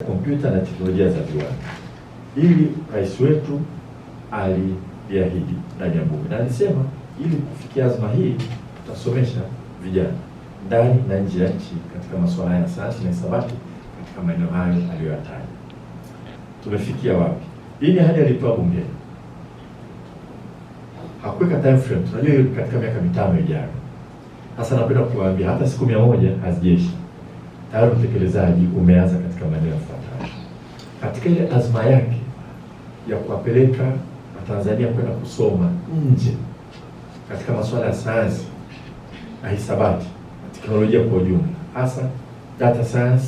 Kompyuta na teknolojia za viwanda. Ili rais wetu aliahidi ndani ya bunge, na alisema ili kufikia azma hii tutasomesha vijana ndani na nje ya nchi katika masuala ya sayansi na hisabati katika maeneo hayo aliyoyataja. Tumefikia wapi? Hii ni ahadi aliyotoa bunge. Hakuweka time frame. Tunajua hiyo katika miaka 5 ijayo. Sasa napenda kuwaambia hata siku 100 hazijeshi. Tayari utekelezaji umeanza katika maeneo yafuatayo. Katika ile azma yake ya kuwapeleka Watanzania kwenda kusoma nje katika masuala ya sayansi na hisabati na teknolojia kwa ujumla, hasa data science,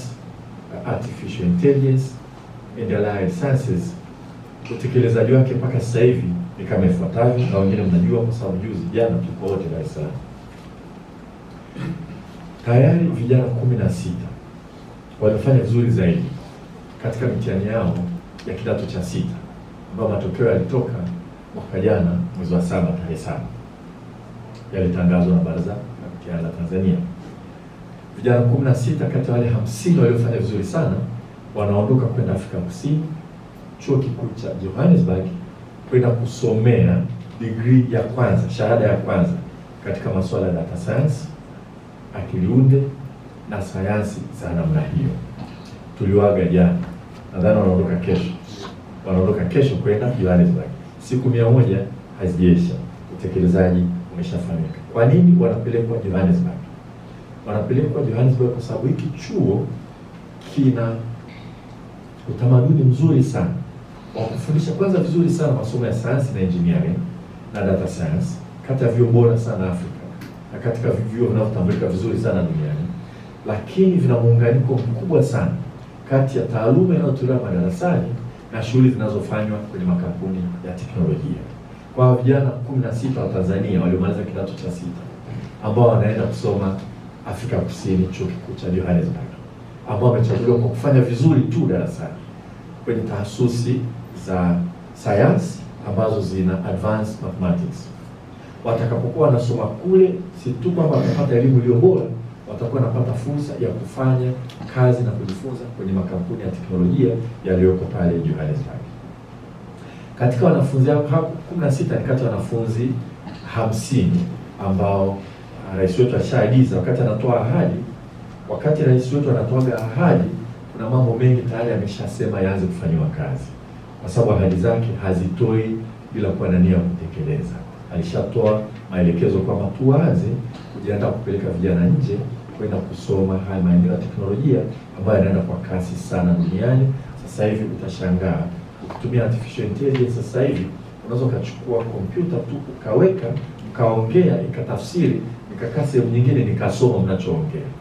artificial intelligence and allied sciences, utekelezaji wake mpaka sasa hivi ni kama ifuatavyo, na wengine mnajua kwa sababu juzi jana tuko wote Dar es Salaam. Tayari vijana 16 walifanya vizuri zaidi katika mitihani yao ya kidato cha 6 ambao matokeo yalitoka mwaka jana mwezi wa 7 tarehe 7. Yalitangazwa na Baraza la Mitihani la Tanzania. Vijana 16 kati ya wale 50 waliofanya vizuri sana wanaondoka kwenda Afrika Kusini, chuo kikuu cha Johannesburg, kwenda kusomea degree ya kwanza, shahada ya kwanza katika masuala ya data science, akili unde na sayansi za namna hiyo. Tuliwaga jana, nadhani wanaondoka kesho kwenda Johannesburg. Siku 100 hazijesha, utekelezaji umeshafanyika. Kwa nini wanapelekwa Johannesburg? Wanapelekwa Johannesburg kwa sababu hiki chuo kina utamaduni mzuri sana wa kufundisha kwanza vizuri sana masomo ya science na engineering na data science, kati ya vyuo bora sana Afrika na katika vyuo vinavyotambulika vizuri sana duniani, lakini vina muunganiko mkubwa sana kati ya taaluma inayotolewa madarasani na shughuli zinazofanywa kwenye makampuni ya teknolojia. Kwa vijana 16 wa Tanzania waliomaliza kidato cha 6 ambao wanaenda kusoma Afrika Kusini, chuo kikuu cha Johannesburg, ambao wamechaguliwa kwa kufanya vizuri tu darasani kwenye tahasusi za sayansi ambazo zina advanced mathematics. Watakapokuwa wanasoma kule, si tu kwamba watapata elimu iliyo bora, watakuwa wanapata fursa ya kufanya kazi na kujifunza kwenye makampuni ya teknolojia yaliyoko pale Johannesburg. Katika wanafunzi hao 16 ni kati ya wanafunzi 50 ambao rais wetu ashaagiza wakati anatoa ahadi. Wakati rais wetu anatoa ahadi, kuna mambo mengi tayari ameshasema yaanze kufanywa kazi, kwa sababu ahadi zake hazitoi bila kuwa na nia ya kutekeleza. Alishatoa maelekezo kwamba tuanze kujiandaa kupeleka vijana nje kwenda kusoma haya maeneo ya teknolojia ambayo yanaenda kwa kasi sana duniani. Sasa hivi utashangaa ukitumia artificial intelligence, sasa hivi unaweza ukachukua kompyuta tu ukaweka, ukaongea, ikatafsiri, ikakaa sehemu nyingine nikasoma mnachoongea.